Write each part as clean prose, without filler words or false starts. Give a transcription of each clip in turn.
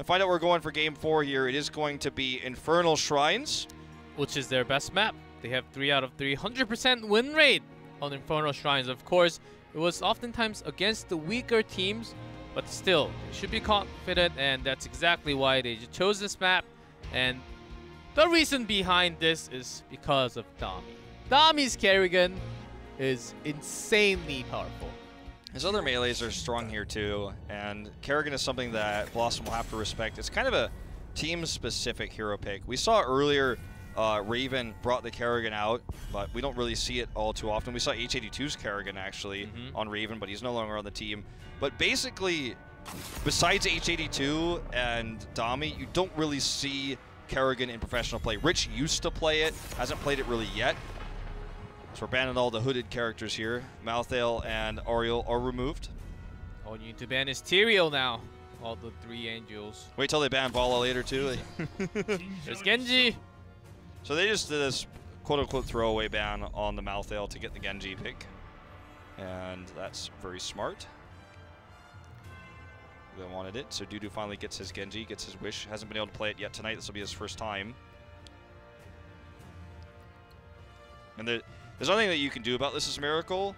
find out we're going for Game 4 here, it is going to be Infernal Shrines, which is their best map. They have 3 out of 3, 100% win rate on Infernal Shrines. Of course, it was oftentimes against the weaker teams, but still, they should be confident, and that's exactly why they chose this map. And the reason behind this is because of Dami. Dami's Kerrigan is insanely powerful. His other melees are strong here too, and Kerrigan is something that BlossoM will have to respect. It's kind of a team-specific hero pick. We saw earlier Raven brought the Kerrigan out, but we don't really see it all too often. We saw H82's Kerrigan actually on Raven, but he's no longer on the team. But basically, besides H82 and Dami, you don't really see Kerrigan in professional play. Rich used to play it, hasn't played it really yet. So we're banning all the hooded characters here. Malthael and Ariel are removed. All you need to ban is Tyrael now. All the 3 angels. Wait till they ban Bala later too. There's Genji. So they just did this quote-unquote throwaway ban on the Malthael to get the Genji pick. And that's very smart. They wanted it, so Dudu finally gets his Genji, gets his wish. Hasn't been able to play it yet tonight. This will be his first time. And there's nothing that you can do about this as Miracle,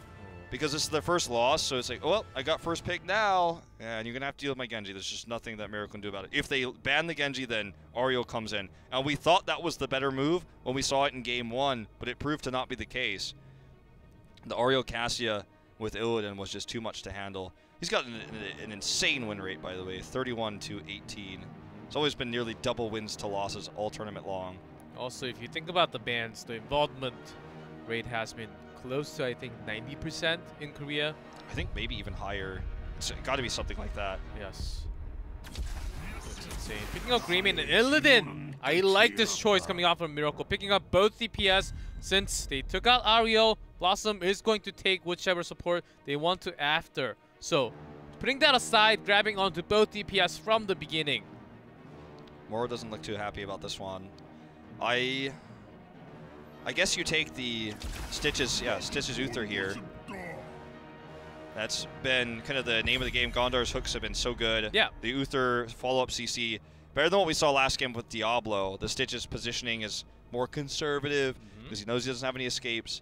because this is their first loss, so it's like, oh, well, I got first pick now, and you're going to have to deal with my Genji. There's just nothing that Miracle can do about it. If they ban the Genji, then Ariel comes in. And we thought that was the better move when we saw it in Game 1, but it proved to not be the case. The Ariel Cassia with Illidan was just too much to handle. He's got an insane win rate, by the way, 31-18. It's always been nearly double wins to losses all tournament long. Also, if you think about the bans, the involvement rate has been close to, I think, 90% in Korea. I think maybe even higher. It's got to be something like that. Yes. It's insane. Picking up Greymane and Illidan. I like this choice coming out from Miracle. Picking up both DPS since they took out Ariel. BlossoM is going to take whichever support they want to after. So, putting that aside, grabbing onto both DPS from the beginning. Moro doesn't look too happy about this one. I guess you take the Stitches, yeah, Stitches Uther here. That's been kind of the name of the game. Gondar's hooks have been so good. Yeah. The Uther follow-up CC, better than what we saw last game with Diablo. The Stitches positioning is more conservative because he knows he doesn't have any escapes.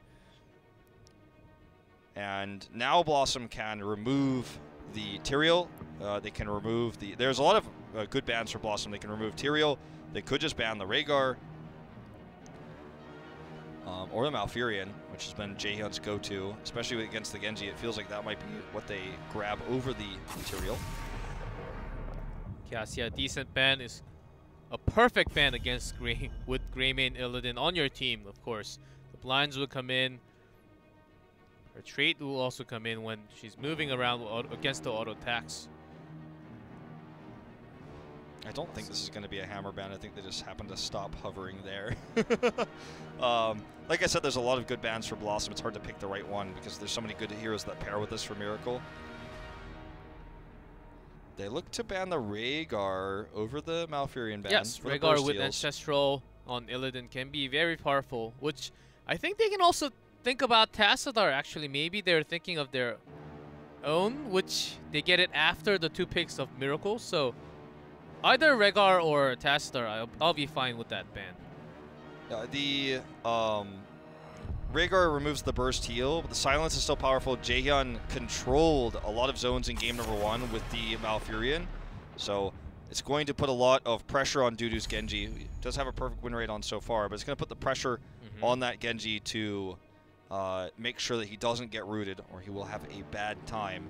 And now BlossoM can remove the Tyrael. They can remove the... There's a lot of good bans for BlossoM. They can remove Tyrael. They could just ban the Rhaegar. Or the Malfurion, which has been Jaehyun's go-to. Especially against the Genji. It feels like that might be what they grab over the Tyrael. Cassia, decent ban is a perfect ban against with Greymane Illidan on your team, of course. The blinds will come in. Her trait will also come in when she's moving around against the auto attacks. I don't think this is going to be a hammer ban. I think they just happen to stop hovering there. Like I said, there's a lot of good bans for BlossoM. It's hard to pick the right one because there's so many good heroes that pair with this for Miracle. They look to ban the Rhaegar over the Malfurion ban. Yes, Rhaegar with Ancestral on Illidan can be very powerful, which I think they can also think about Tassadar, actually. Maybe they're thinking of their own, which they get it after the 2 picks of Miracle. So either Rhaegar or Tassadar, I'll be fine with that ban. The Rhaegar removes the burst heal, but the silence is still powerful. Jaehyun controlled a lot of zones in game number 1 with the Malfurion, so it's going to put a lot of pressure on Dudu's Genji. He does have a perfect win rate on so far, but it's going to put the pressure on that Genji to make sure that he doesn't get rooted, or he will have a bad time.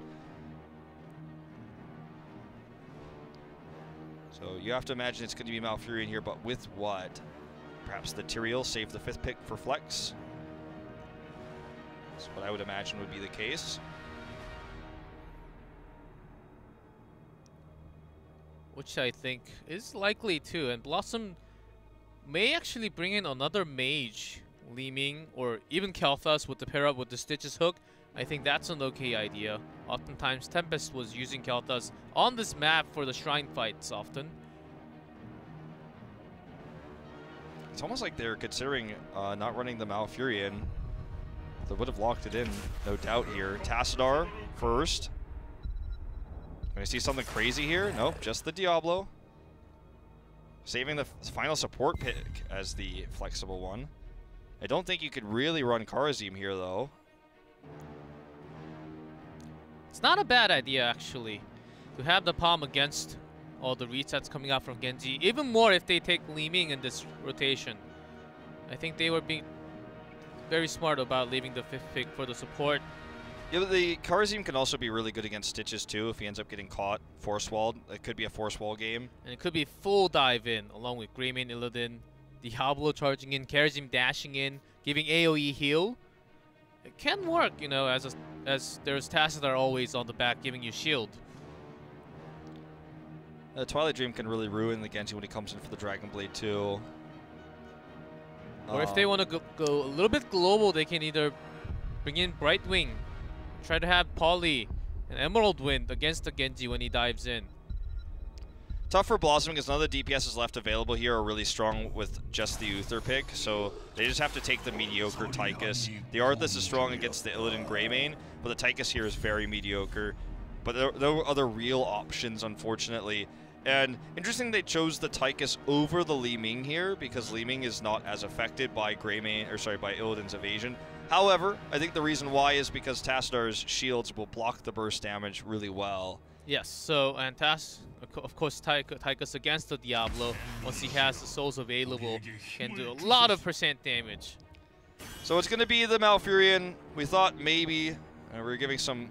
So you have to imagine it's going to be Malfurion here, but with what? Perhaps the Tyrael save the 5th pick for flex. That's what I would imagine would be the case. Which I think is likely too, and BlossoM may actually bring in another mage, Li Ming, or even Kalthus with the pair up with the Stitches hook. I think that's an okay idea. Oftentimes Tempest was using Kalthus on this map for the shrine fights often. It's almost like they're considering not running the Malfurion. They would have locked it in, no doubt here. Tassadar first. Gonna see something crazy here? Nope, just the Diablo. Saving the final support pick as the flexible one. I don't think you could really run Karazim here, though. It's not a bad idea, actually, to have the palm against all the resets coming out from Genji. Even more if they take Li Ming in this rotation. I think they were being very smart about leaving the 5th pick for the support. Yeah, but the Karazim can also be really good against Stitches, too, if he ends up getting caught force-walled. It could be a force-wall game. And it could be full dive in, along with Greymane, Illidan, Diablo charging in, Karazim dashing in, giving AoE heal. It can work, you know, as there's Tassadar always on the back giving you shield. Twilight Dream can really ruin the Genji when he comes in for the Dragon Blade, too. Or if they want to go a little bit global, they can either bring in Brightwing, try to have Polly and Emerald Wind against the Genji when he dives in. Tough for BlossoM because none of the DPSs left available here are really strong with just the Uther pick, so they just have to take the mediocre Tychus. The Arthas is strong against the Illidan Greymane, but the Tychus here is very mediocre. But there were other real options, unfortunately. And interesting they chose the Tychus over the Li Ming here because Li Ming is not as affected by Greymane, or sorry, by Illidan's evasion. However, I think the reason why is because Tassadar's shields will block the burst damage really well. Yes, so, and of course, Tychus against the Diablo, once he has the souls available, can do a lot of % damage. So it's going to be the Malfurion. We thought maybe, we were giving some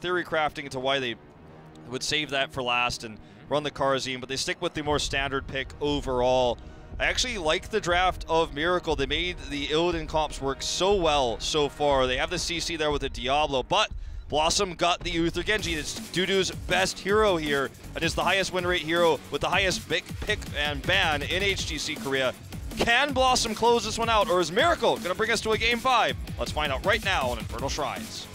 theory crafting into why they would save that for last and run the Karazim, but they stick with the more standard pick overall. I actually like the draft of Miracle. They made the Illidan comps work so well so far. They have the CC there with the Diablo, but BlossoM got the Uther Genji. It's Dudu's best hero here, and is the highest win rate hero with the highest pick and ban in HGC Korea. Can BlossoM close this one out, or is Miracle going to bring us to a Game 5? Let's find out right now on Infernal Shrines.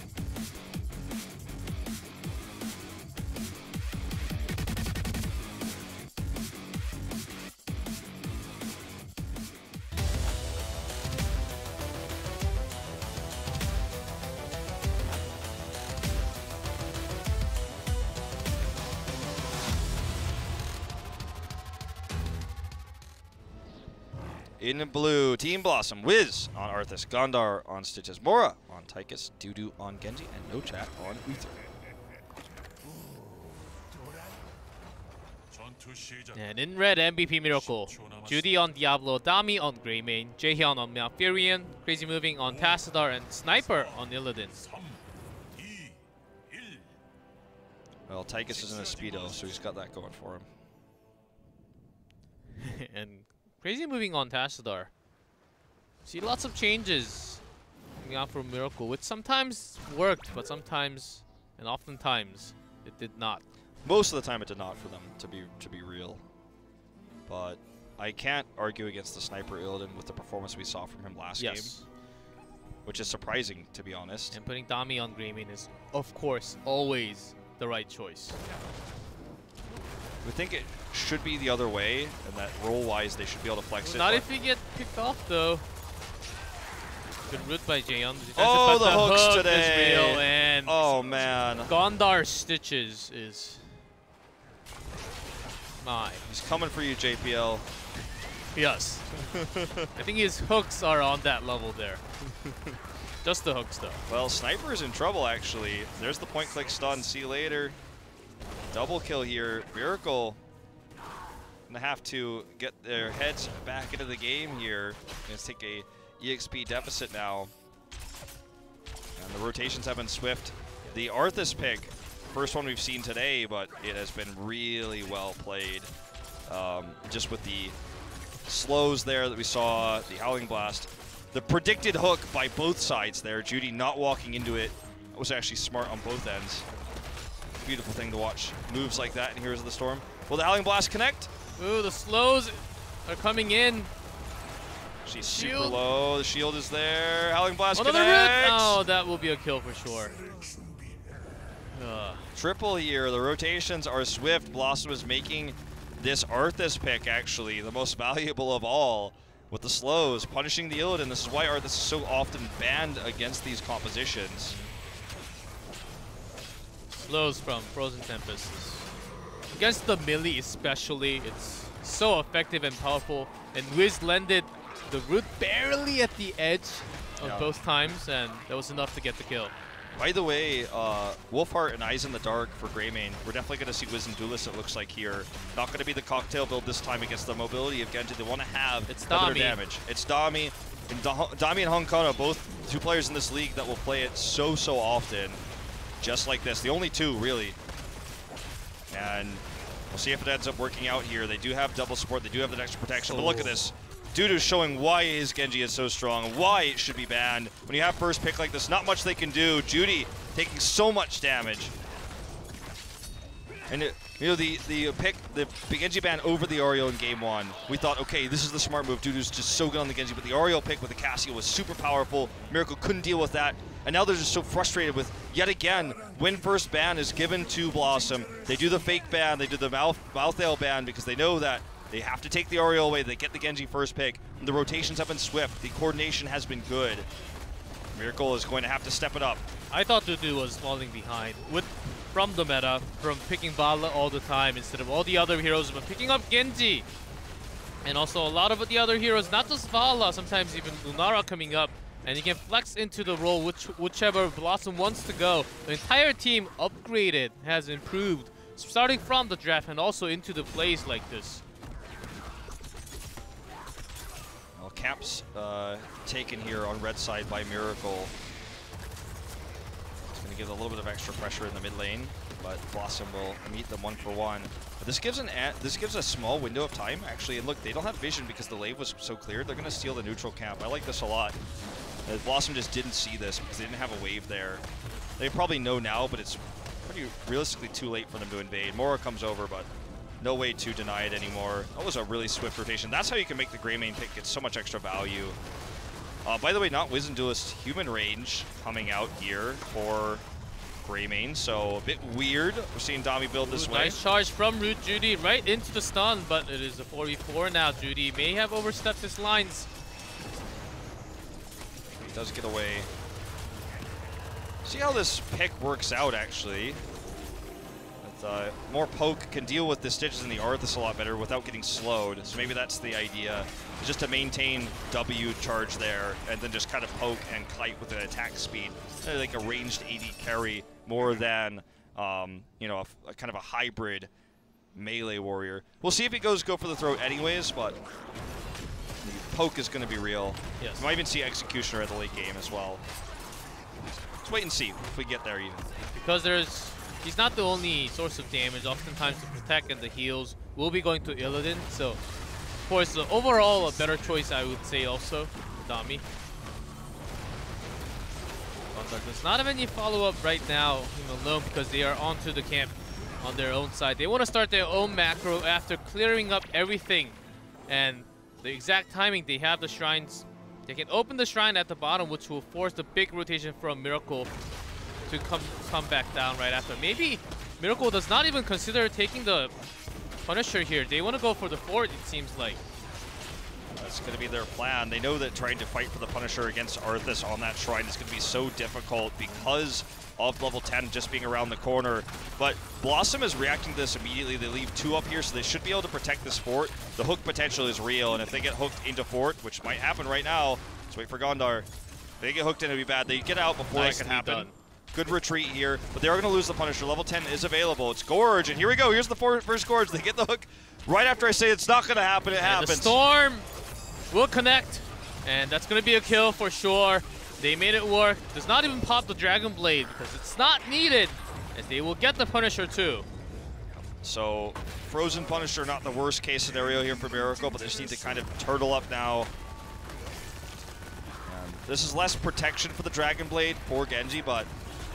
In blue, Team BlossoM, Wiz on Arthas, Gondar on Stitches, Mora on Tychus, Dudu on Genji, and No Chat on Uther. And in red, MVP Miracle, Judy on Diablo, Dami on Greymane, Jaehyun on Malfurion, Crazy Moving on Tassadar, and Sniper on Illidan. Well, Tychus is in a Speedo, so he's got that going for him. And Crazy Moving on Tassadar. See lots of changes coming out from Miracle, which sometimes worked, but sometimes, and oftentimes, it did not. Most of the time it did not for them, to be real. But I can't argue against the Sniper Illidan with the performance we saw from him last game. Which is surprising, to be honest. And putting Dami on Greymane is, of course, always the right choice. We think it should be the other way, and that role-wise they should be able to flex it. Not if you get picked off, though. Good root by Jaehyun. Oh, the hooks today! Is real, and oh, man. Gondar Stitches is mine. He's coming for you, JPL. Yes. I think his hooks are on that level there. Just the hooks, though. Well, Sniper is in trouble, actually. There's the point-click stun. See you later. Double kill here. Miracle gonna have to get their heads back into the game here. Gonna take a EXP deficit now. And the rotations have been swift. The Arthas pick, first one we've seen today, but it has been really well played. Just with the slows there that we saw, the Howling Blast. The predicted hook by both sides there. Judy not walking into it. That was actually smart on both ends. Beautiful thing to watch. Moves like that in Heroes of the Storm. Will the Howling Blast connect? Ooh, the slows are coming in. She's super low. The shield is there. Howling Blast Another connects. root. Oh, that will be a kill for sure. Triple here. The rotations are swift. BlossoM is making this Arthas pick actually the most valuable of all with the slows, punishing the Illidan. This is why Arthas is so often banned against these compositions. Slows from Frozen Tempest against the melee especially, it's so effective and powerful. And Wiz landed the root barely at the edge of both times, and that was enough to get the kill. By the way, Wolfheart and Eyes in the Dark for Greymane. We're definitely going to see Wiz and Duelist, it looks like here. Not going to be the cocktail build this time against the mobility of Genji. They want to have better damage. It's Dami. And Dami and Hong Kong are both two players in this league that will play it so often. Just like this. The only two, really. And we'll see if it ends up working out here. They do have double support. They do have the extra protection. But look at this. Dudu's showing why his Genji is so strong, why it should be banned. When you have first pick like this, not much they can do. Judy taking so much damage. And you know, the Genji ban over the Ariel in game 1. We thought, okay, this is the smart move. Dudu's just so good on the Genji, but the Ariel pick with the Cassio was super powerful. Miracle couldn't deal with that. And now they're just so frustrated with, yet again, when first ban is given to BlossoM. They do the fake ban, they do the Malthael ban because they know that they have to take the Ariel away. They get the Genji first pick. And the rotations have been swift. The coordination has been good. Miracle is going to have to step it up. I thought Dudu was falling behind from the meta, from picking Vala all the time instead of all the other heroes, but picking up Genji. And also a lot of the other heroes, not just Vala, sometimes even Lunara coming up. And he can flex into the role whichever BlossoM wants to go. The entire team upgraded, has improved, starting from the draft and also into the plays like this. Well, Caps taken here on red side by Miracle. It's going to give a little bit of extra pressure in the mid lane, but BlossoM will meet them 1-for-1. But this gives a small window of time, actually. And look, they don't have vision because the lane was so cleared. They're going to steal the neutral camp. I like this a lot. BlossoM just didn't see this because they didn't have a wave there. They probably know now, but it's pretty realistically too late for them to invade. Mora comes over, but no way to deny it anymore. That was a really swift rotation. That's how you can make the Greymane pick get so much extra value. By the way, not Wiz and Duelist, human range coming out here for Greymane, so a bit weird. We're seeing Dami build this way. Nice charge from Root Judy right into the stun, but it is a 4v4 now. Judy may have overstepped his lines. He does get away. See how this pick works out, actually. More poke can deal with the Stitches and the Arthas a lot better without getting slowed. So maybe that's the idea, just to maintain W charge there and then just kind of poke and kite with an attack speed. Like a ranged AD carry more than, you know, a kind of a hybrid melee warrior. We'll see if he goes go for the throat anyways, but the poke is going to be real. Yes. You might even see Executioner at the late game as well. Let's wait and see if we get there even. Because he's not the only source of damage. Oftentimes the protect and the heals will be going to Illidan. So, of course, overall a better choice, I would say, also Dami. Does not have any follow-up right now alone because they are onto the camp on their own side. They want to start their own macro after clearing up everything. And the exact timing, they have the shrines. They can open the shrine at the bottom, which will force the big rotation from Miracle to come back down right after. Maybe Miracle does not even consider taking the Punisher here. They want to go for the fort, it seems like. That's going to be their plan. They know that trying to fight for the Punisher against Arthas on that shrine is going to be so difficult because of level 10 just being around the corner. But BlossoM is reacting to this immediately. They leave 2 up here, so they should be able to protect this fort. The hook potential is real, and if they get hooked into fort, which might happen right now, let's wait for Gondar. If they get hooked in, it'll be bad. They get out before that can happen. Done. Good retreat here, but they are going to lose the Punisher. Level 10 is available. It's Gorge, and here we go. Here's the first Gorge. They get the hook right after I say it's not going to happen. It happens. The Storm will connect, and that's going to be a kill for sure. They made it work. Does not even pop the Dragon Blade because it's not needed, as they will get the Punisher too. So, Frozen Punisher, not the worst case scenario here for Miracle, but they just need to kind of turtle up now. This is less protection for the Dragon Blade for Genji, but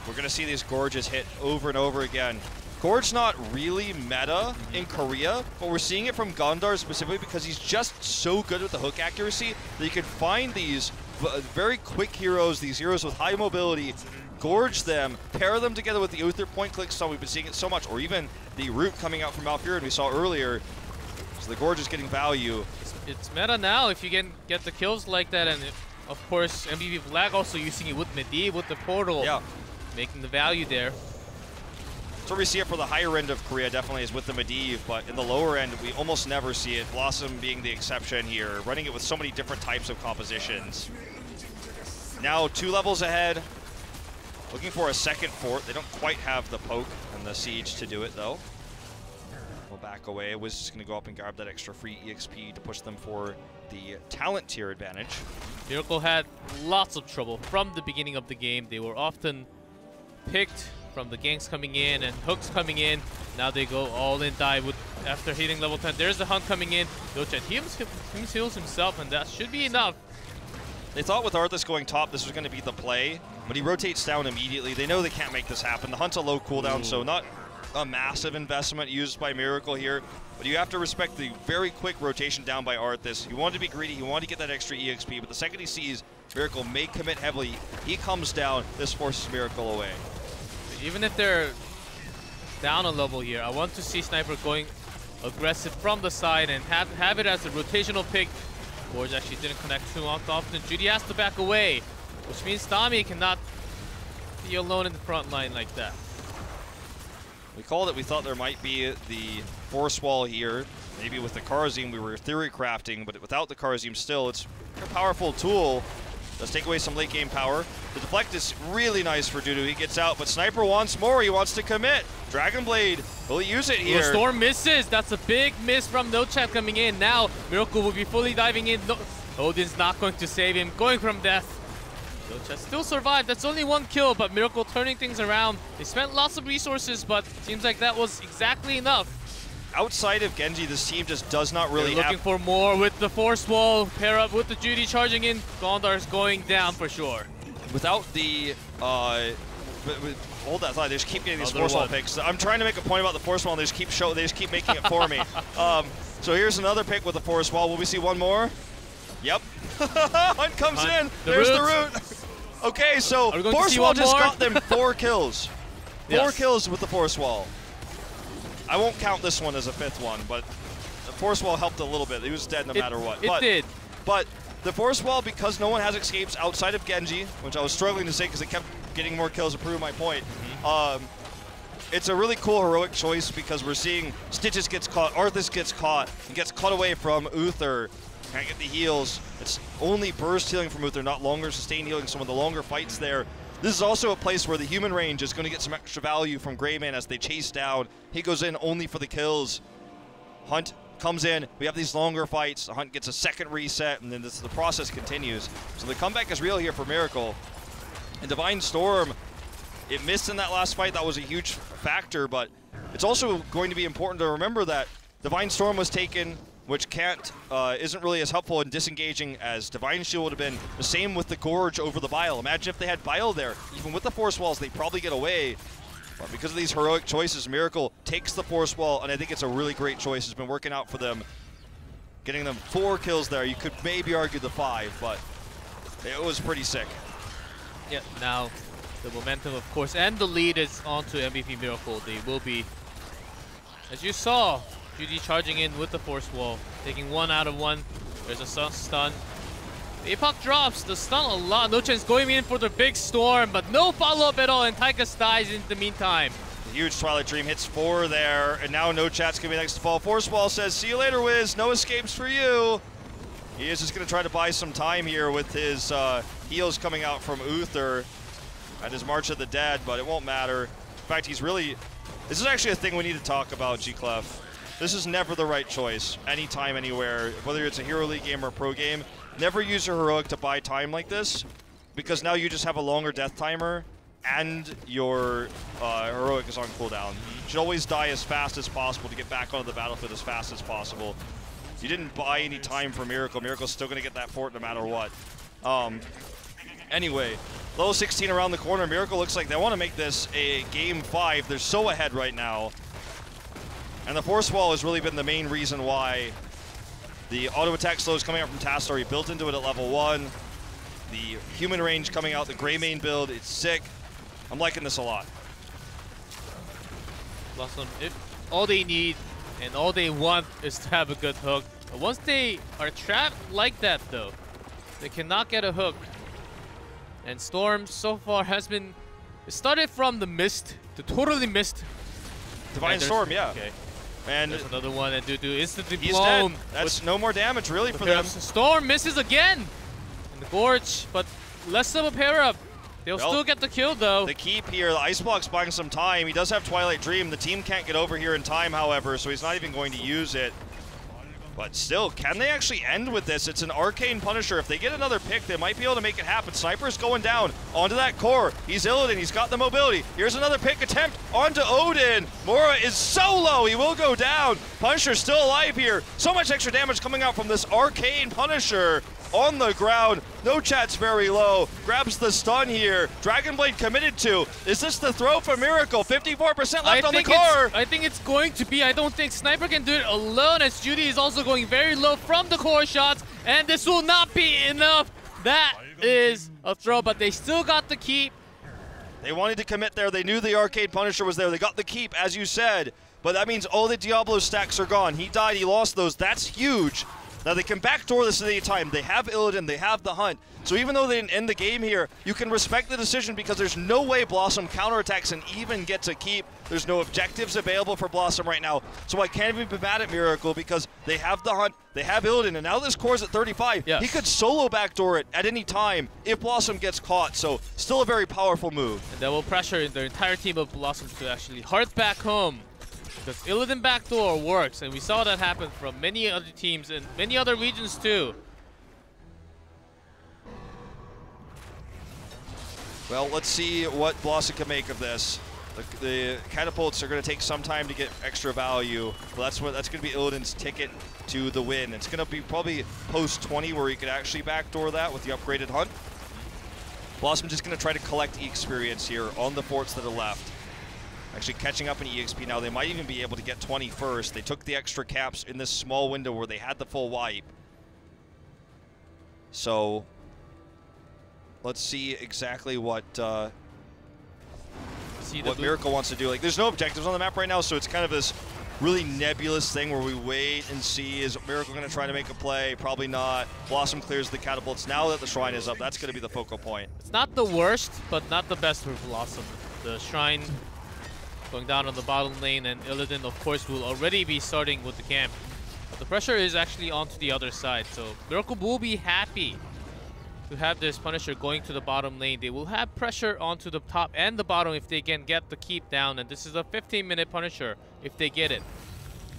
we're going to see these Gorges hit over and over again. Gorge not really meta in Korea, but we're seeing it from Gondar specifically because he's just so good with the hook accuracy that you can find these very quick heroes, these heroes with high mobility, gorge them, pair them together with the Uther point click stun. We've been seeing it so much, or even the root coming out from Malfurion we saw earlier. So the gorge is getting value. It's meta now if you can get the kills like that, and of course MVP Black also using it with Medivh with the portal, making the value there. So we see it for the higher end of Korea, definitely is with the Medivh, but in the lower end, we almost never see it. BlossoM being the exception here, running it with so many different types of compositions. Now 2 levels ahead, looking for a second fort. They don't quite have the poke and the siege to do it though. We'll back away. Wiz just gonna go up and grab that extra free EXP to push them for the talent tier advantage. Miracle had lots of trouble from the beginning of the game. They were often picked from the ganks coming in and hooks coming in. Now they go all in dive with after hitting level 10. There's the hunt coming in. Dochat heals himself, and that should be enough. They thought with Arthas going top, this was going to be the play, but he rotates down immediately. They know they can't make this happen. The hunt's a low cooldown, so not a massive investment used by Miracle here, but you have to respect the very quick rotation down by Arthas. He wanted to be greedy, he wanted to get that extra EXP, but the second he sees Miracle may commit heavily, he comes down. This forces Miracle away. Even if they're down a level here, I want to see Sniper going aggressive from the side and have it as a rotational pick. Gorge actually didn't connect too often. Judy has to back away, which means Dami cannot be alone in the front line like that. We called it, we thought there might be the force wall here. Maybe with the Kharazim we were theory crafting, but without the Kharazim still, it's a powerful tool. Does take away some late game power. The deflect is really nice for Dudu. He gets out, but Sniper wants more. He wants to commit. Dragon Blade, will he use it here? The Storm misses. That's a big miss from Dochat coming in. Now Miracle will be fully diving in. No, Odin's not going to save him. Going from death. Dochat still survived. That's only 1 kill, but Miracle turning things around. They spent lots of resources, but seems like that was exactly enough. Outside of Genji, this team just does not really They're looking for more with the force wall. Pair up with the Judy charging in. Gondar's going down for sure. Without the hold that thought, they just keep getting these force wall picks. I'm trying to make a point about the force wall, and they just keep making it for me. So here's another pick with the force wall. Will we see one more? Yep. Hunt comes in. There's the root. Okay, so force wall just got them 4 kills. 4 kills with the force wall. I won't count this one as a 5th one, but the force wall helped a little bit. He was dead no matter what. It did. But the force wall, because no one has escapes outside of Genji, which I was struggling to say because it kept getting more kills to prove my point, it's a really cool heroic choice because we're seeing Stitches gets caught, Arthas gets caught, and gets caught away from Uther. Can't get the heals. It's only burst healing from Uther, not longer sustained healing, so in the longer fights there. This is also a place where the human range is going to get some extra value from Greyman as they chase down. He goes in only for the kills. Hunt comes in. We have these longer fights. The Hunt gets a second reset, and then the process continues. So the comeback is real here for Miracle. And Divine Storm, it missed in that last fight. That was a huge factor, but it's also going to be important to remember that Divine Storm was taken, which isn't really as helpful in disengaging as Divine Shield would have been. The same with the Gorge over the Bile. Imagine if they had Bile there. Even with the Force Walls, they probably get away. But because of these heroic choices, Miracle takes the Force Wall, and I think it's a really great choice. It's been working out for them. Getting them 4 kills there. You could maybe argue the 5, but it was pretty sick. Yeah, now the momentum, of course, and the lead is onto MVP Miracle. They will be, as you saw, Judy charging in with the force wall, taking 1 out of 1. There's a stun. Apoc drops the stun a lot. Nochen's going in for the big storm, but no follow-up at all, and Tychus dies in the meantime. The huge Twilight Dream hits 4 there, and now No Chat's gonna be next to fall. Force Wall says, "See you later, Wiz. No escapes for you." He is just gonna try to buy some time here with his heals coming out from Uther at his March of the Dead, but it won't matter. In fact, he's really. This is actually a thing we need to talk about, G-Clef. This is never the right choice, anytime, anywhere, whether it's a Hero League game or a pro game. Never use your heroic to buy time like this, because now you just have a longer death timer, and your heroic is on cooldown. You should always die as fast as possible to get back onto the battlefield as fast as possible. You didn't buy any time for Miracle. Miracle's still going to get that fort no matter what. Anyway, level 16 around the corner. Miracle looks like they want to make this a game 5. They're so ahead right now. And the force wall has really been the main reason why the auto attack slows coming out from Tassadar. He built into it at level 1. The human range coming out, the Greymane build, it's sick. I'm liking this a lot. BlossoM, if all they need and all they want is to have a good hook. But once they are trapped like that though, they cannot get a hook. And Storm so far has been, it started from the mist, to totally mist, Divine Storm, yeah. Okay. And there's another one, and Dudu instantly he's blown. dead. That's no more damage really for them. Storm misses again in the Gorge, but less of a pair up. They'll still get the kill though. The keep here, the Ice Block's buying some time. He does have Twilight Dream. The team can't get over here in time, however, so he's not even going to use it. But still, can they actually end with this? It's an Arcane Punisher. If they get another pick, they might be able to make it happen. Sniper's going down onto that core. He's Illidan. He's got the mobility. Here's another pick attempt onto Odin. Mora is so low. He will go down. Punisher's still alive here. So much extra damage coming out from this Arcane Punisher. On the ground, no chat's very low, grabs the stun here. Dragon Blade committed to. Is this the throw for Miracle? 54% left on the core. I think it's going to be. I don't think Sniper can do it alone, as Judy is also going very low from the core shots, and this will not be enough. That is a throw, but they still got the keep. They wanted to commit there. They knew the Arcade Punisher was there. They got the keep, as you said, but that means all the Diablo stacks are gone. He died, he lost those. That's huge. Now they can backdoor this at any time. They have Illidan, they have the Hunt. So even though they didn't end the game here, you can respect the decision because there's no way BlossoM counterattacks and even gets a keep. There's no objectives available for BlossoM right now. So I can't even be mad at Miracle because they have the Hunt, they have Illidan, and now this core's at 35. Yes. He could solo backdoor it at any time if BlossoM gets caught. So still a very powerful move. And that will pressure the entire team of BlossoM to actually heart back home. Because Illidan backdoor works, and we saw that happen from many other teams in many other regions too. Well, let's see what BlossoM can make of this. The catapults are going to take some time to get extra value. Well, that's going to be Illidan's ticket to the win. It's going to be probably post 20 where he could actually backdoor that with the upgraded Hunt. BlossoM just going to try to collect experience here on the forts that are left. Actually catching up in EXP now. They might even be able to get 20 first. They took the extra caps in this small window where they had the full wipe. So let's see exactly what Miracle wants to do. Like, there's no objectives on the map right now, so it's kind of this really nebulous thing where we wait and see, is Miracle going to try to make a play? Probably not. BlossoM clears the catapults. Now that the shrine is up, that's going to be the focal point. It's not the worst, but not the best for BlossoM. The shrine going down on the bottom lane, and Illidan, of course, will already be starting with the camp. But the pressure is actually onto the other side, so Miracle will be happy to have this Punisher going to the bottom lane. They will have pressure onto the top and the bottom if they can get the keep down, and this is a 15-minute Punisher if they get it.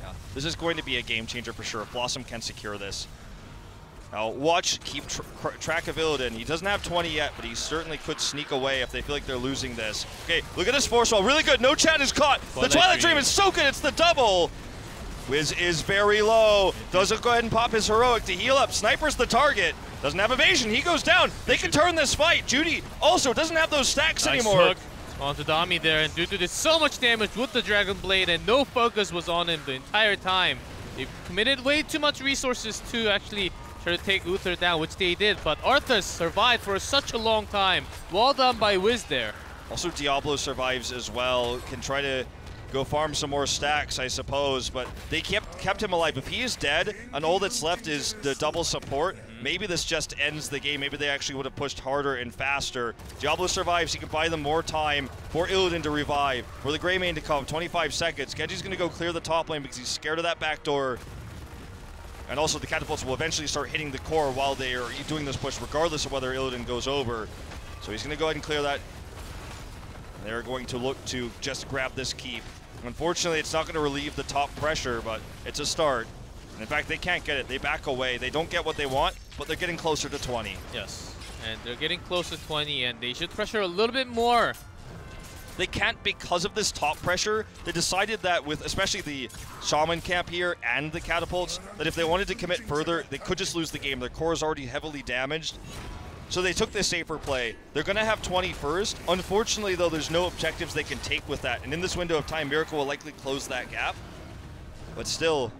Yeah, this is going to be a game changer for sure if BlossoM can secure this. Now watch, keep track of Illidan. He doesn't have 20 yet, but he certainly could sneak away if they feel like they're losing this. Okay, look at this force wall, really good. No chat is caught. The Twilight Dream is so good, it's the double. Wiz is very low. Doesn't go ahead and pop his heroic to heal up. Sniper's the target. Doesn't have evasion, he goes down. They can turn this fight. Judy also doesn't have those stacks anymore. Hook onto Dami there, and Dudu did so much damage with the Dragon Blade, and no focus was on him the entire time. They committed way too much resources to actually try to take Uther down, which they did, but Arthas survived for such a long time. Well done by Wiz there. Also, Diablo survives as well. Can try to go farm some more stacks, I suppose, but they kept him alive. If he is dead, and all that's left is the double support, maybe this just ends the game. Maybe they actually would have pushed harder and faster. Diablo survives. He can buy them more time for Illidan to revive, for the Greymane to come. 25 seconds. Genji's going to go clear the top lane because he's scared of that back door. And also the catapults will eventually start hitting the core while they are doing this push, regardless of whether Illidan goes over. So he's going to go ahead and clear that. And they're going to look to just grab this keep. Unfortunately, it's not going to relieve the top pressure, but it's a start. And in fact, they can't get it. They back away. They don't get what they want, but they're getting closer to 20. Yes, and they're getting close to 20, and they should pressure a little bit more. They can't because of this top pressure. They decided that with especially the Shaman camp here and the catapults, that if they wanted to commit further, they could just lose the game. Their core is already heavily damaged. So they took the safer play. They're going to have 20 first. Unfortunately, though, there's no objectives they can take with that. And in this window of time, Miracle will likely close that gap. But still,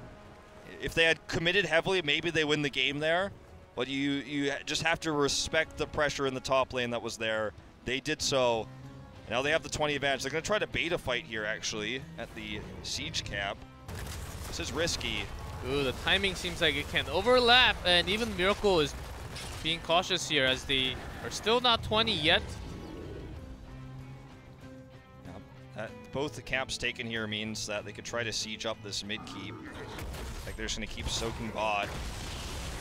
if they had committed heavily, maybe they win the game there. But you just have to respect the pressure in the top lane that was there. They did so. Now they have the 20 advantage. They're going to try to bait a fight here, actually, at the siege camp. This is risky. Ooh, the timing seems like it can overlap, and even Miracle is being cautious here as they are still not 20 yet. Yeah, both the camps taken here means that they could try to siege up this mid keep. Like they're just going to keep soaking bot.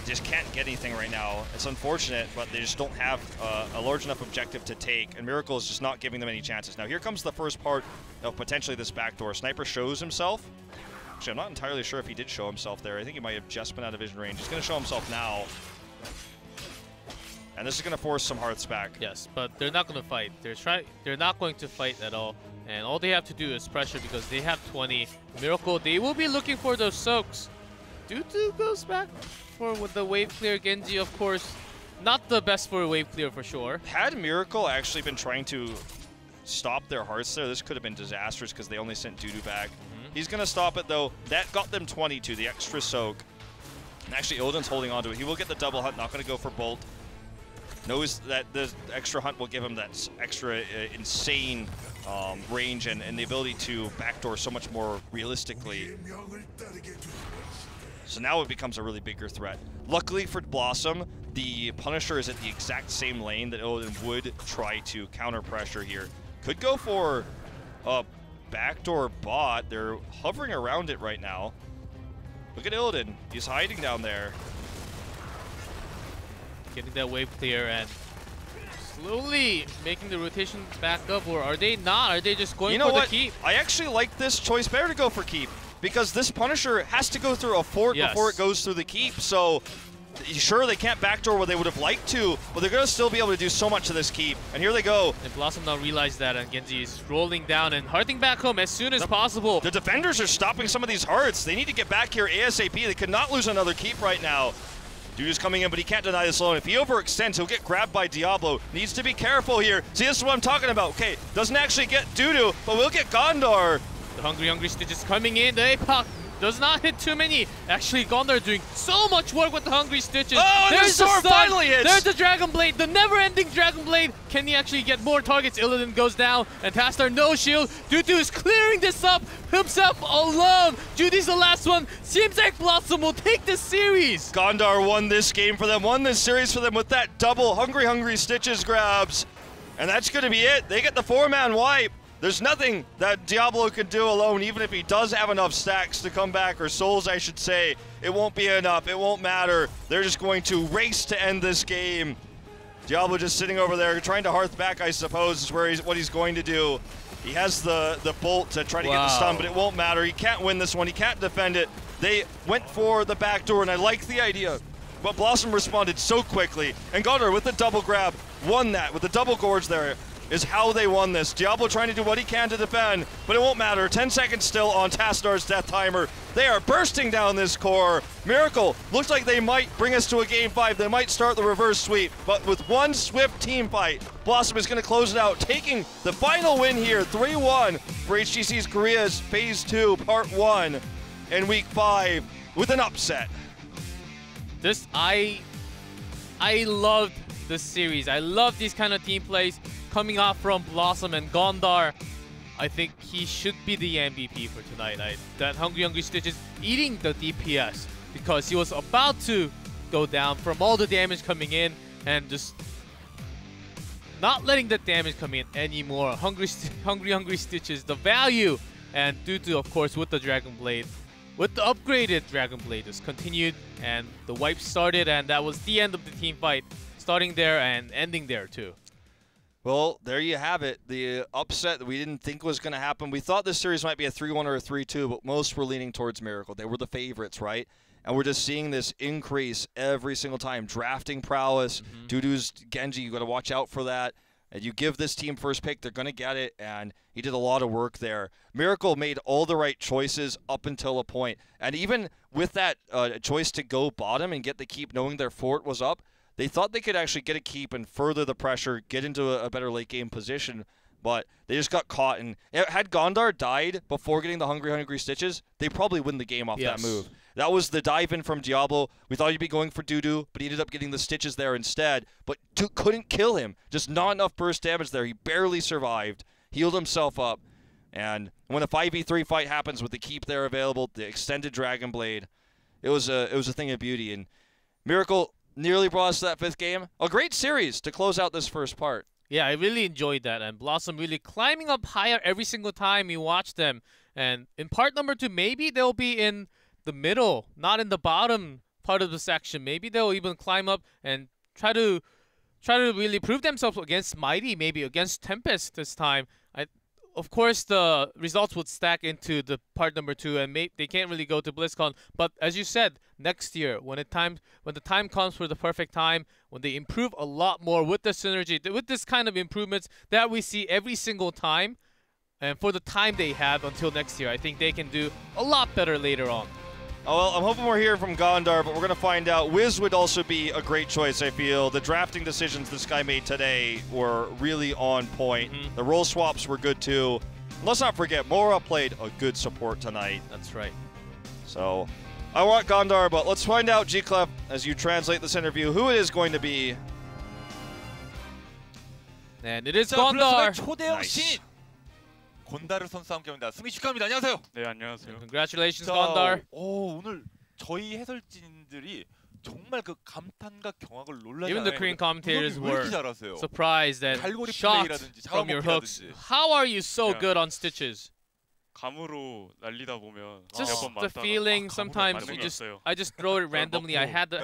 Just can't get anything right now. It's unfortunate, but they just don't have a large enough objective to take, and Miracle is just not giving them any chances. Now here comes the first part of potentially this backdoor. Sniper shows himself. Actually, I'm not entirely sure if he did show himself there. I think he might have just been out of vision range. He's going to show himself now. And this is going to force some hearts back. Yes, but they're not going to fight. They're not going to fight at all. And all they have to do is pressure because they have 20. Miracle, they will be looking for those soaks. Dudu goes back for with the wave clear. Genji, of course, not the best for a wave clear for sure. Had Miracle actually been trying to stop their hearts there, this could have been disastrous because they only sent Dudu back. He's going to stop it though. That got them 22, the extra soak. And actually, Illidan's holding on to it. He will get the double hunt, not going to go for Bolt. Knows that the extra hunt will give him that extra insane range and the ability to backdoor so much more realistically. So now it becomes a really bigger threat. Luckily for BlossoM, the Punisher is at the exact same lane that Illidan would try to counter pressure here. Could go for a backdoor bot. They're hovering around it right now. Look at Illidan. He's hiding down there. Getting that wave clear and slowly making the rotation back up, or are they not? Are they just going for the keep? I actually like this choice better to go for keep because this Punisher has to go through a fort before it goes through the keep. So sure, they can't backdoor what they would have liked to, but they're going to still be able to do so much to this keep. And here they go. And BlossoM now realized that, and Genji is rolling down and hearting back home as soon as possible. The defenders are stopping some of these hearts. They need to get back here ASAP. They could not lose another keep right now. Dudu's coming in, but he can't deny this alone. If he overextends, he'll get grabbed by Diablo. Needs to be careful here. See, this is what I'm talking about. Okay, doesn't actually get Dudu, but we'll get Gondar. The Hungry Stitches coming in. The APOC does not hit too many. Actually, Gondar doing so much work with the Hungry Stitches. Oh, and the sword finally hits! There's the Dragon Blade, the never-ending Dragon Blade. Can he actually get more targets? Illidan goes down, and Tastar no shield. Dudu is clearing this up himself alone. Judy's the last one. Seems like BlossoM will take this series. Gondar won this game for them, won this series for them with that double Hungry Stitches grabs. And that's going to be it. They get the 4-man wipe. There's nothing that Diablo can do alone, even if he does have enough stacks to come back, or souls, I should say. It won't be enough. It won't matter. They're just going to race to end this game. Diablo just sitting over there, trying to hearth back, I suppose, is what he's going to do. He has the bolt to try to get the stun, but it won't matter. He can't win this one. He can't defend it. They went for the backdoor, and I like the idea. But BlossoM responded so quickly, and Gondar with the double grab won that with the double gorge there. Is how they won this. Diablo trying to do what he can to defend, but it won't matter. 10 seconds still on Tastar's death timer. They are bursting down this core. Miracle looks like they might bring us to a game 5. They might start the reverse sweep, but with one swift team fight, BlossoM is going to close it out, taking the final win here, 3-1 for HGC's Korea's Phase 2 Part 1 in Week 5 with an upset. I loved this series. I love these kind of team plays coming off from BlossoM and Gondar. I think he should be the MVP for tonight. That Hungry Stitches eating the DPS because he was about to go down from all the damage coming in and just not letting the damage come in anymore. Hungry Stitches, the value, and Dudu, of course, with the Dragon Blade. With the upgraded Dragon Blade, just continued, and the wipe started, and that was the end of the team fight, starting there and ending there too. Well, there you have it. The upset that we didn't think was going to happen. We thought this series might be a 3-1 or a 3-2, but most were leaning towards Miracle. They were the favorites, right? And we're just seeing this increase every single time. Drafting prowess, Dudu's Genji, you got to watch out for that. And you give this team first pick, they're going to get it, and he did a lot of work there. Miracle made all the right choices up until a point. And even with that choice to go bottom and get the keep knowing their fort was up, they thought they could actually get a keep and further the pressure, get into a better late game position, but they just got caught. And had Gondar died before getting the Hungry Stitches, they probably win the game off that move. That was the dive in from Diablo. We thought he'd be going for Dudu, but he ended up getting the Stitches there instead, but couldn't kill him. Just not enough burst damage there. He barely survived, healed himself up, and when a 5v3 fight happens with the keep there available, the extended Dragon Blade, it was a thing of beauty. And Miracle nearly brought us to that 5th game. A great series to close out this first part. Yeah, I really enjoyed that, and BlossoM really climbing up higher every single time you watch them. And in part number 2, maybe they'll be in the middle, not in the bottom part of the section. Maybe they'll even climb up and try to really prove themselves against Mighty, maybe against Tempest this time. Of course, the results would stack into the part number 2, and they can't really go to BlizzCon. But as you said, next year, when the time comes for the perfect time, when they improve a lot more with the synergy, with this kind of improvements that we see every single time, and for the time they have until next year, I think they can do a lot better later on. Oh, well, I'm hoping we're hearing from Gondar, but we're going to find out. Wiz would also be a great choice, I feel. The drafting decisions this guy made today were really on point. The role swaps were good, too. Let's not forget, Mora played a good support tonight. That's right. So, I want Gondar, but let's find out, G-Clef, as you translate this interview, who it is going to be. And it is Gondar. Nice. 곤다르 선수 함께합니다. 승리 축하합니다. 안녕하세요. 네, 안녕하세요. Congratulations, Gondar. 오늘 저희 해설진들이 정말 그 감탄과 경악을 놀라지 Even the Korean commentators 왜 were 이렇게 잘하세요? surprised and 갈고리 shocked 플레이라든지 from your hooks. 자원봉이라든지. How are you so Yeah. good on stitches? 감으로 날리다 보면 Just 몇번 the 맞다가 feeling 감으로 sometimes 반응이 you just 없어요. I just throw it randomly. I had the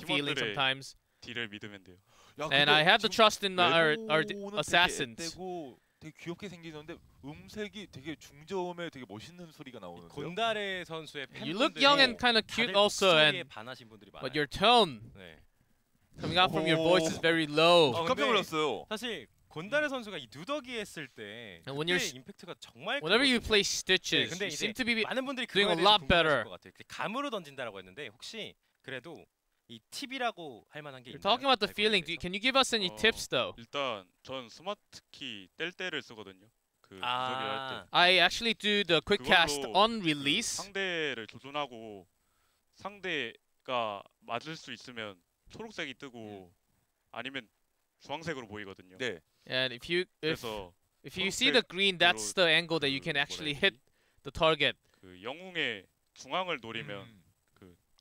feeling 팀원들의 sometimes, 딜을 믿으면 돼요. 야, and 근데 I have the 지금 trust in our 외모는 assassins. 되게 앳되고 되게 귀엽게 생기는데 음색이 되게 중저음에 되게 멋있는 소리가 나오는데요. 곤다레 선수의 팬분들이 You look young and kind of cute 다들 also, 목소리에 and 반하신 분들이 많아요. but your tone 네. coming out from your 오. voice is very low. 어, 깜짝 근데 놀랐어요. 사실 곤다레 선수가 이 누더기 했을 때 And when 그때 you're 임팩트가 정말 Whenever you 크거든요. play stitches, 근데 you 이제 seem to be 많은 분들이 doing 그거에 a 대해서 lot better. 궁금해하실 것 같아요. 감으로 던진다라고 했는데 혹시 그래도 이 팁이라고 할 만한 게 You're 있나요? talking about the 발걸음에 feeling. 대해서? Can you give us any tips though? 일단 전 스마트키 뗄 때를 쓰거든요. 그 무적이 할 아, 때. I actually do the quick cast 그걸로 on 그 release. 상대를 조준하고 상대가 맞을 수 있으면 초록색이 뜨고 아니면 주황색으로 보이거든요. 네. And if you 그래서 see the green, that's the angle that you can actually hit the target. 그 영웅의 중앙을 노리면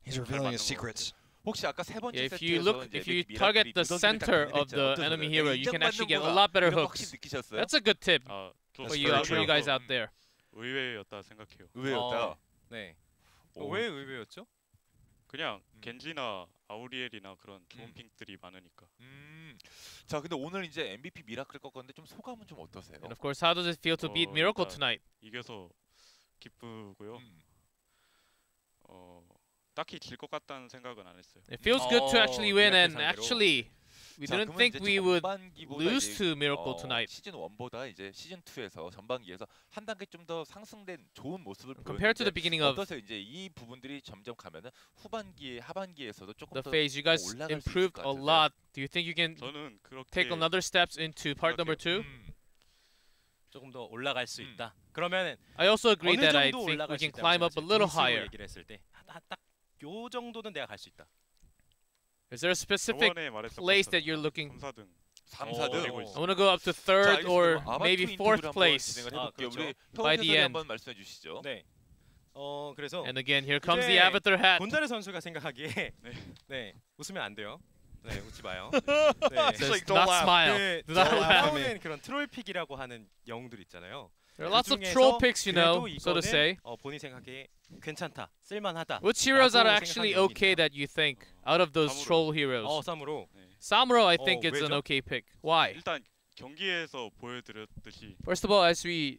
He's revealing his secrets. 혹시 아까 세 번째 Yeah, if 세트에서 you look, 이제 if you 미라클이 target the 누더기를 center 딱 of the 어떠셨어요? enemy hero, you can actually get a 인정받는구나. lot better 이런 거 hooks. 확실히 느끼셨어요? That's a good tip 아, 저 for you guys out there. 의외였다 생각해요. 의외였다. 네. 오. 왜 의외였죠? 그냥 겐지나 아우리엘이나 그런 좋은 픽들이 많으니까. 자, 근데 오늘 이제 MVP 미라클 꺾었는데 좀 소감은 좀 어떠세요? And of course, how does it feel to beat Miracle 일단 tonight? 이겨서 기쁘고요. 딱히 질 것 같다는 생각은 안 했어요. It feels good to actually win, Miracle and 상대로. actually, we 자, didn't 그러면 think 이제 we would 전반기보다 lose 이제, to Miracle tonight. 시즌 1보다 이제 시즌 2에서 전반기에서 한 단계 좀 더 상승된 좋은 모습을 Compared to the 보였는데 beginning of 어떠세요? 이제 이 부분들이 점점 가면은 후반기에 하반기에서도 조금 the 더 phase, you guys 올라갈 수 있을 improved 것 a 같은데. lot. Do you think you can 저는 그렇게 take another steps into part number 2? 조금 더 올라갈 수 있다. 그러면 I also agree 어느 that I 정도 think we 올라갈 수 can 있다고 climb up a 생각하세요? little 등수로 higher. 얘기를 했을 때 딱 요 정도는 내가 갈 수 있다. Is there a specific 저번에 말했던 place that 것처럼 you're looking? 3, 4등 3, 4등. 노리고 I 있어요. want to go up to third or maybe fourth place. 해볼게요. 그렇죠. 우리 By the 태원 end. 한번 말씀해 주시죠. 네. 그래서 And again, here comes 이제 the avatar hat. 곤다레 선수가 생각하기에 네. 네 웃으면 안 돼요. 네 웃지 마요. Says, like, don't not laugh. smile. 그 Do not laugh. 나오는 그런 트롤픽이라고 하는 영웅들 있잖아요. There are lots of 그중에서 troll picks, you know, 그래도 so to 이거는, say. 본인 생각에 괜찮다, 쓸만하다. Which heroes are 라고 actually 생각하는 okay 영웅이 that you think out of those Samuro. troll heroes? 쌈으로. 네. Samuro, I think it's an 왜죠? okay pick. Why? 일단 경기에서 보여드렸듯이 First of all, as we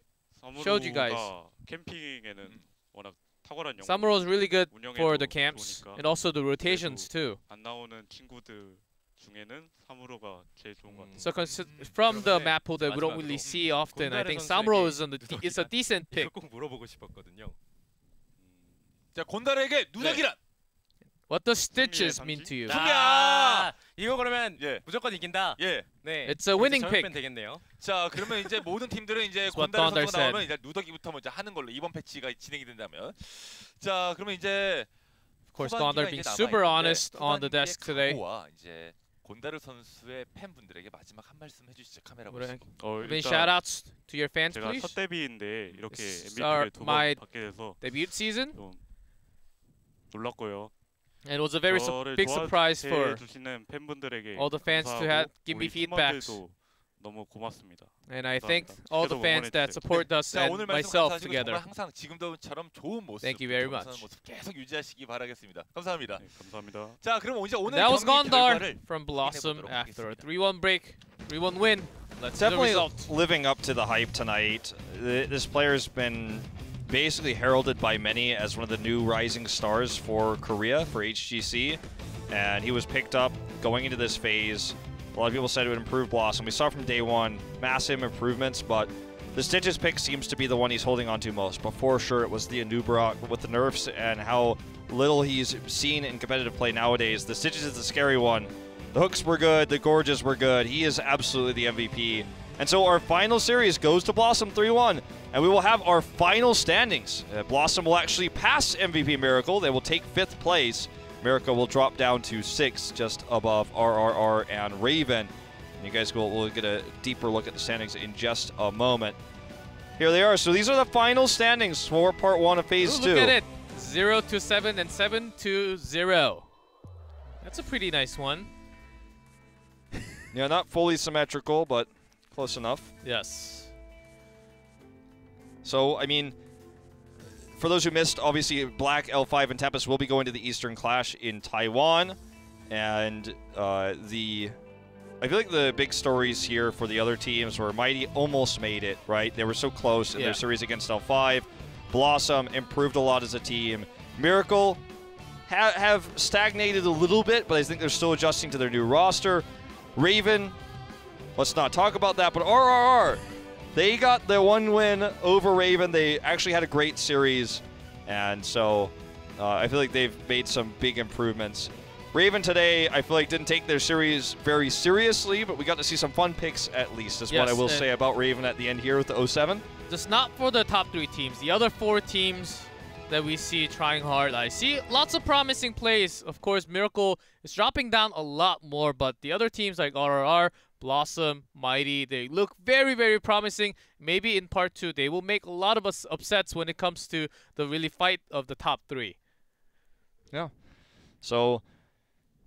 showed you guys, 사무로가 캠핑에는 워낙 탁월한 영웅. Samuro is really good 운영에도 for the camps 좋으니까 and also the rotations too. 안 나오는 친구들 중에는 사무로가 제일 좋은 것 같아요. So from the 그러면은 map pool that we don't really see often, I think Samuro is is a decent pick. 이거 꼭 물어보고 싶었거든요. 자, 곤다레에게 누더기란. What does stitches 상징? mean to you? 아, 이거 그러면 예. 무조건 이긴다. 예. 네. It's a winning 이제 pick. 되겠네요. 자, 그러면 이제 모든 팀들은 이제 That's what 곤다레 Thunder 선수가 나오면 said. 이제 누더기부터 먼저 하는 걸로 이번 패치가 진행이 된다면. 자, 그러면 이제 Of course, 후반기가 Gondar 이제 being 남아있는데 super honest on the 후반기의 desk today. 각오와 이제 곤다르 선수의 팬분들에게 마지막 한 말씀 해주시죠. 카메라 그래. 보시고. Any 일단 shoutouts to your fans, 제가 please? 첫 데뷔인데 이렇게 This is MVP를 my 두 번 받게 돼서 Debut season, 좀 놀랐고요. and it was a very 저를 big surprise for 주시는 팬분들에게 all the fans to 감사하고 give me 우리 feedbacks. 팀원들도 너무 고맙습니다. And I thank 감사합니다. all the 계속 fans that 응원해주세요. support us 자, and 오늘 말씀 myself 감사하시고 together. 정말 항상 지금처럼 좋은 모습, Thank you very 겸손한 much. 모습 계속 유지하시기 바라겠습니다. 감사합니다. 네, 감사합니다. 자, 그럼 이제 오늘 That was 경기 Gondar 결과를 from BlossoM 보도록 after a 하겠습니다. 3-1 break, 3-1 win. Let's see the Definitely result. living up to the hype tonight. This player's been basically heralded by many as one of the new rising stars for Korea, for HGC. And he was picked up going into this phase. A lot of people said it would improve BlossoM. We saw from day one massive improvements, but the Stitches pick seems to be the one he's holding on to most. But for sure, it was the Anubra with the nerfs and how little he's seen in competitive play nowadays. The Stitches is the scary one. The hooks were good, the Gorges were good. He is absolutely the MVP. And so our final series goes to BlossoM 3-1, and we will have our final standings. BlossoM will actually pass MVP Miracle. They will take 5th place. Miracle will drop down to 6, just above RRR and Raven. And you guys will get a deeper look at the standings in just a moment. Here they are. So these are the final standings for Part 1 of Phase 2. Look at it. 0-7 and 7-0. That's a pretty nice one. Yeah, not fully symmetrical, but close enough. Yes. So, I mean, for those who missed, obviously Black, L5, and Tempest will be going to the Eastern Clash in Taiwan. And I feel like the big stories here for the other teams were Mighty almost made it, right? They were so close in their series against L5. BlossoM improved a lot as a team. Miracle have stagnated a little bit, but I think they're still adjusting to their new roster. Raven, let's not talk about that, but RRR, they got the 1 win over Raven. They actually had a great series, and so I feel like they've made some big improvements. Raven today, I feel like didn't take their series very seriously, but we got to see some fun picks at least, is what I will say about Raven at the end here with the 07. Just not for the top 3 teams. The other 4 teams that we see trying hard, I see lots of promising plays. Of course, Miracle is dropping down a lot more, but the other teams like RRR, BlossoM, Mighty, they look very, very promising. Maybe in Part 2, they will make a lot of us upsets when it comes to the really fight of the top 3. Yeah. So,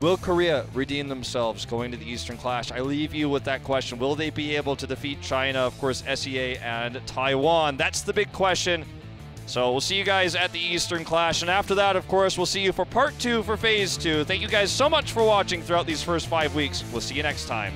will Korea redeem themselves going to the Eastern Clash? I leave you with that question. Will they be able to defeat China, of course, SEA, and Taiwan? That's the big question. So we'll see you guys at the Eastern Clash. And after that, of course, we'll see you for Part 2 for Phase 2. Thank you guys so much for watching throughout these first 5 weeks. We'll see you next time.